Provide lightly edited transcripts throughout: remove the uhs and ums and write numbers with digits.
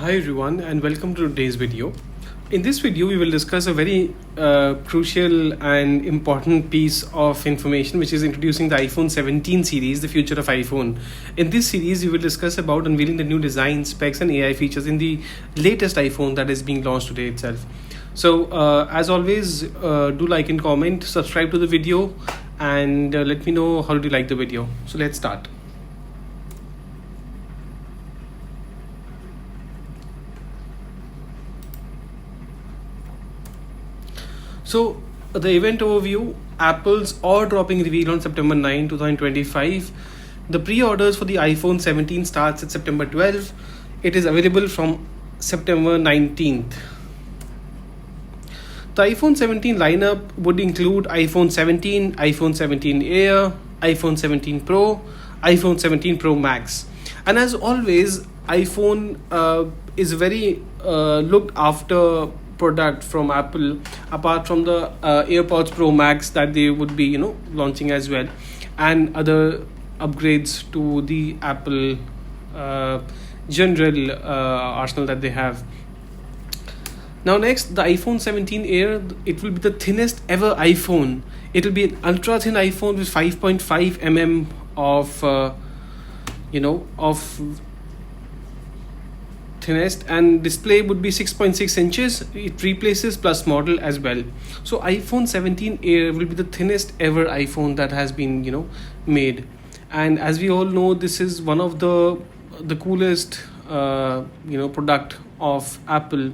Hi everyone and welcome to today's video. In this video we will discuss a very crucial and important piece of information, which is introducing the iPhone 17 series, the future of iPhone. In this series we will discuss about unveiling the new design, specs and AI features in the latest iPhone that is being launched today itself. So as always, do like and comment, subscribe to the video, and let me know how do you like the video. So let's start. So the event overview: Apple's all-dropping reveal on September 9, 2025. The pre-orders for the iPhone 17 starts at September 12. It is available from September 19th. The iPhone 17 lineup would include iPhone 17, iPhone 17 Air, iPhone 17 Pro, iPhone 17 Pro Max. And as always, iPhone is very looked after product from Apple, apart from the AirPods Pro Max that they would be launching as well, and other upgrades to the Apple general arsenal that they have. Now next, the iPhone 17 Air, it will be the thinnest ever iPhone. It will be an ultra thin iPhone with 5.5 mm of thinnest, and display would be 6.6 inches. It replaces plus model as well. So iPhone 17 Air will be the thinnest ever iPhone that has been made, and as we all know, this is one of the coolest product of Apple.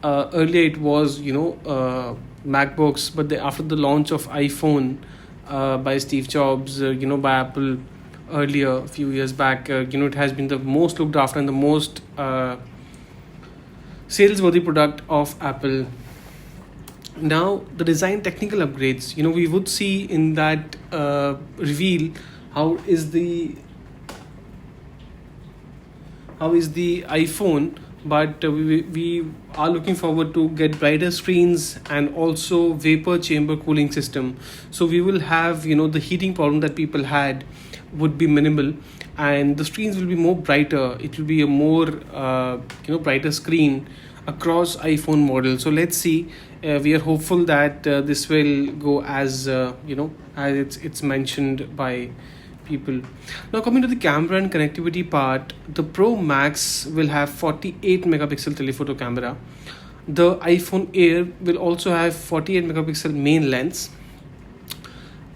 Earlier it was MacBooks, but after the launch of iPhone by Steve Jobs, by Apple earlier, a few years back, it has been the most looked after and the most sales-worthy product of Apple. Now the design technical upgrades, we would see in that reveal how is the iPhone, but we are looking forward to get brighter screens and also vapor chamber cooling system. So we will have the heating problem that people had would be minimal, and the screens will be more brighter. It will be a more brighter screen across iPhone models. So let's see. We are hopeful that this will go as as it's mentioned by people. Now coming to the camera and connectivity part, the Pro Max will have 48 megapixel telephoto camera. The iPhone Air will also have 48 megapixel main lens.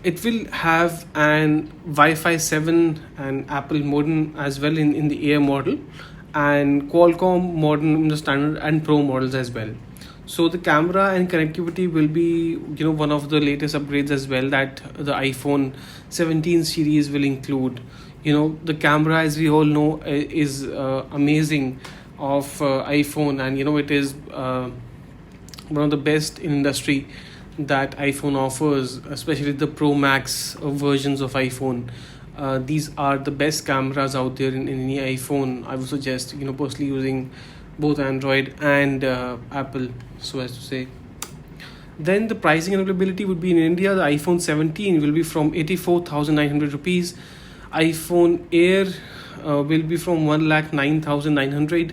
It will have an Wi-Fi 7 and Apple modem as well in the Air model, and Qualcomm modem in the standard and Pro models as well. So the camera and connectivity will be one of the latest upgrades as well that the iPhone 17 series will include. The camera, as we all know, is amazing of iPhone, and it is one of the best in industry that iPhone offers, especially the Pro Max versions of iPhone. These are the best cameras out there in any iPhone. I would suggest personally using both Android and Apple, so as to say. Then the pricing and availability would be: in India, the iPhone 17 will be from 84,900 rupees. iPhone Air will be from 1,09,900.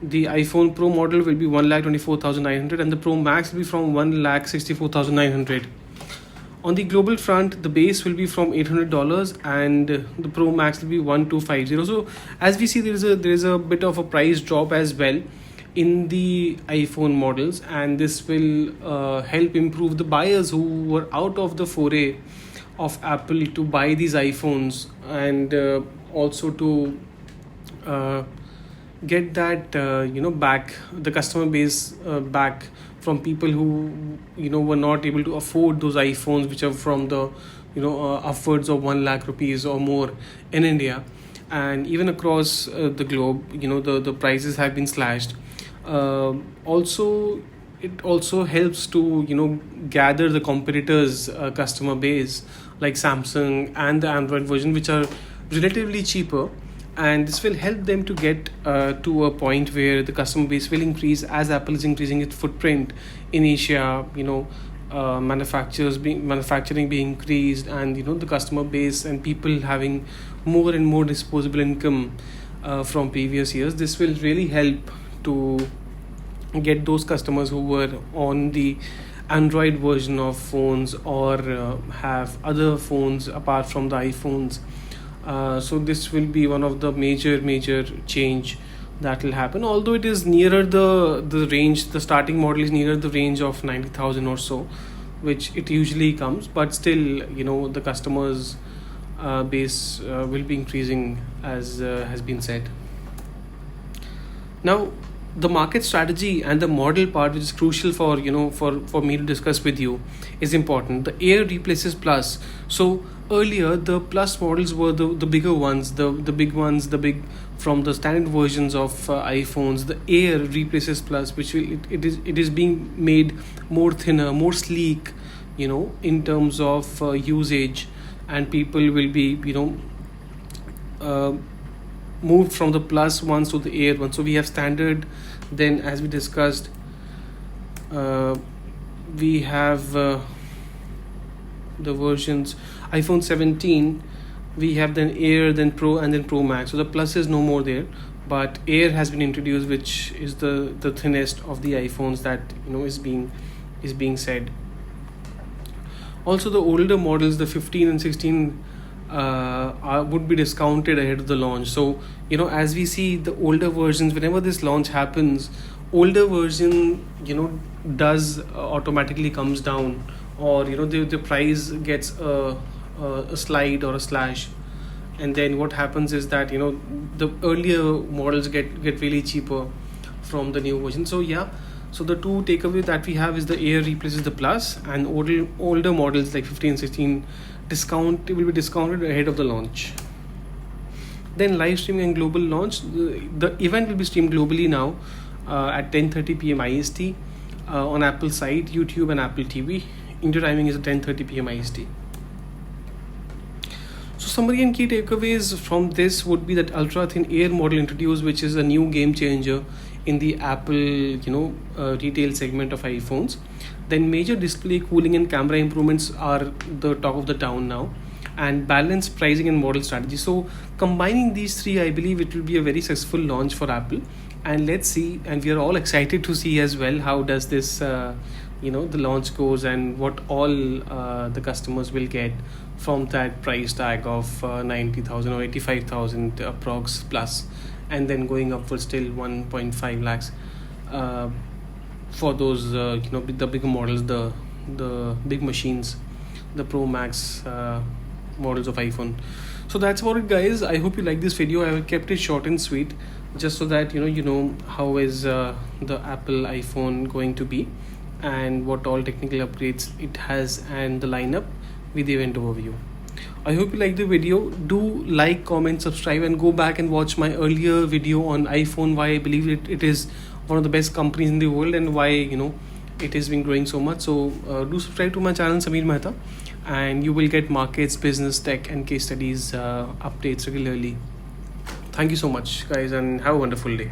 The iPhone Pro model will be 1,24,900, and the Pro Max will be from 1,64,900. On the global front, the base will be from $800 and the Pro Max will be 1,250. So as we see, there is a bit of a price drop as well in the iPhone models, and this will help improve the buyers who were out of the foray of Apple to buy these iPhones, and also to get that back, the customer base back from people who were not able to afford those iPhones, which are from the upwards of 1 lakh rupees or more in India, and even across the globe. The prices have been slashed. Also, it also helps to gather the competitors customer base like Samsung and the Android version, which are relatively cheaper, and this will help them to get to a point where the customer base will increase as Apple is increasing its footprint in Asia. Manufacturing being increased, and the customer base and people having more and more disposable income from previous years. This will really help to get those customers who were on the Android version of phones or have other phones apart from the iPhones. So this will be one of the major change that will happen. Although it is nearer the range, the starting model is nearer the range of 90,000 or so, which it usually comes. But still, the customers base will be increasing, as has been said. Now, the market strategy and the model part, which is crucial for for me to discuss with you, is important. The Air replaces Plus. So earlier, the Plus models were the bigger ones, the big ones, the big from the standard versions of iPhones. The Air replaces Plus, which it is being made more thinner, more sleek, in terms of usage, and people will be moved from the Plus ones to the Air one. So we have standard. Then, as we discussed, we have the versions iPhone 17. We have then Air, then Pro, and then Pro Max. So the Plus is no more there, but Air has been introduced, which is the thinnest of the iPhones that is being said. Also, the older models, the 15 and 16, would be discounted ahead of the launch. So as we see the older versions, whenever this launch happens, older version does automatically comes down, or the price gets a slide or a slash, and then what happens is that the earlier models get really cheaper from the new version. So so the two takeaways that we have is the Air replaces the Plus, and older models like 15, 16 will be discounted ahead of the launch. Then live streaming and global launch. The event will be streamed globally now at 10:30 p.m. IST on Apple site, YouTube, and Apple TV. India timing is at 10:30 p.m. IST. So summary and key takeaways from this would be that ultra thin Air model introduced, which is a new game changer in the Apple retail segment of iPhones. Then major display, cooling, and camera improvements are the talk of the town now, and balanced pricing and model strategy. So combining these three, I believe it will be a very successful launch for Apple. And let's see, and we are all excited to see as well how does this the launch goes, and what all the customers will get from that price tag of 90,000 or 85,000 approx plus, and then going upwards till 1.5 lakhs for those the bigger models, the big machines, the Pro Max models of iPhone. So that's about it, guys. I hope you like this video. I have kept it short and sweet, just so that you know how is the Apple iPhone going to be, and what all technical upgrades it has, and the lineup with the event overview. I hope you like the video. Do like, comment, subscribe, and go back and watch my earlier video on iPhone, why I believe it is one of the best companies in the world, and why it has been growing so much. So do subscribe to my channel, Sameer Mehta, and you will get markets, business, tech, and case studies updates regularly. Thank you so much, guys, and have a wonderful day.